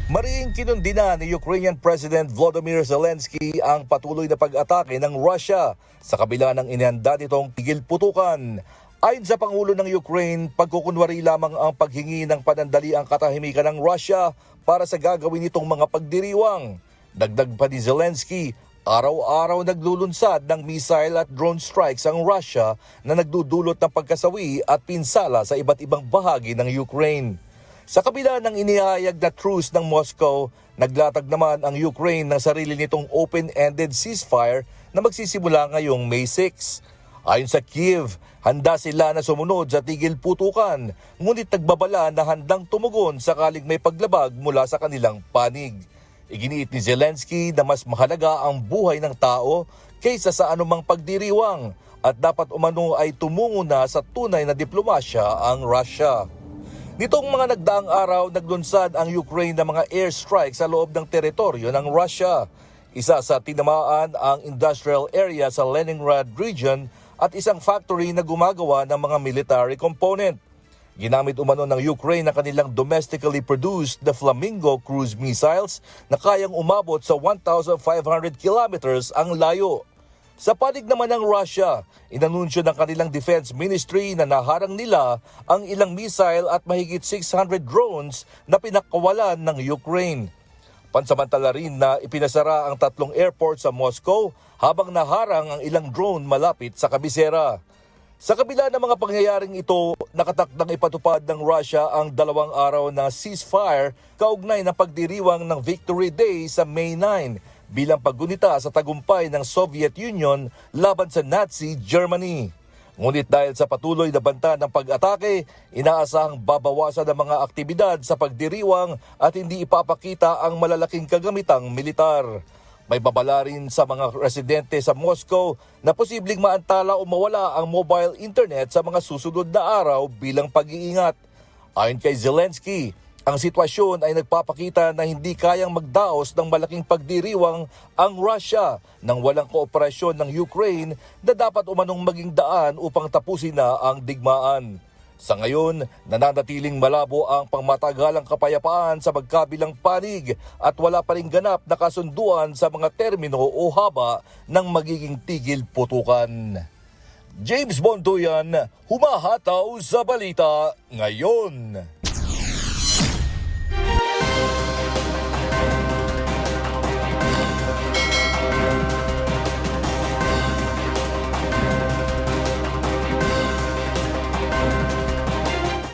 Mariing kinundina ni Ukrainian President Volodymyr Zelensky ang patuloy na pag-atake ng Russia sa kabila ng inihanda nitong tigil putukan. Ayon sa Pangulo ng Ukraine, pagkukunwari lamang ang paghingi ng panandaliang katahimikan ng Russia para sa gagawin nitong mga pagdiriwang. Dagdag pa ni Zelensky, araw-araw naglulunsad ng missile at drone strikes ang Russia na nagdudulot ng pagkasawi at pinsala sa iba't ibang bahagi ng Ukraine. Sa kabila ng inihayag na truce ng Moscow, naglatag naman ang Ukraine ng sarili nitong open-ended ceasefire na magsisimula ngayong May 6. Ayon sa Kiev, handa sila na sumunod sa tigil putukan, ngunit nagbabala na handang tumugon sakaling may paglabag mula sa kanilang panig. Iginiit ni Zelensky na mas mahalaga ang buhay ng tao kaysa sa anumang pagdiriwang at dapat umano ay tumungo na sa tunay na diplomasya ang Russia. Nitong mga nagdaang araw, naglunsad ang Ukraine ng mga airstrike sa loob ng teritoryo ng Russia. Isa sa tinamaan ang industrial area sa Leningrad region at isang factory na gumagawa ng mga military component. Ginamit umano ng Ukraine ang kanilang domestically produced na Flamingo cruise missiles na kayang umabot sa 1,500 kilometers ang layo. Sa panig naman ng Russia, inanunsyo ng kanilang Defense Ministry na naharang nila ang ilang missile at mahigit 600 drones na pinakawalan ng Ukraine. Pansamantala rin na ipinasara ang 3 airports sa Moscow habang naharang ang ilang drone malapit sa kabisera. Sa kabila ng mga pangyayaring ito, nakatakdang ipatupad ng Russia ang 2 araw na ceasefire kaugnay ng pagdiriwang ng Victory Day sa May 9 bilang paggunita sa tagumpay ng Soviet Union laban sa Nazi Germany. Ngunit dahil sa patuloy na banta ng pag-atake, inaasahang babawasan ang mga aktibidad sa pagdiriwang at hindi ipapakita ang malalaking kagamitang militar. May babala rin sa mga residente sa Moscow na posibleng maantala o mawala ang mobile internet sa mga susunod na araw bilang pag-iingat. Ayon kay Zelensky, ang sitwasyon ay nagpapakita na hindi kayang magdaos ng malaking pagdiriwang ang Russia nang walang kooperasyon ng Ukraine na dapat umanong maging daan upang tapusin na ang digmaan. Sa ngayon, nananatiling malabo ang pangmatagalang kapayapaan sa magkabilang panig at wala pa ring ganap na kasunduan sa mga termino o haba ng magiging tigil putukan. James Bondoyan, humahataw sa balita ngayon.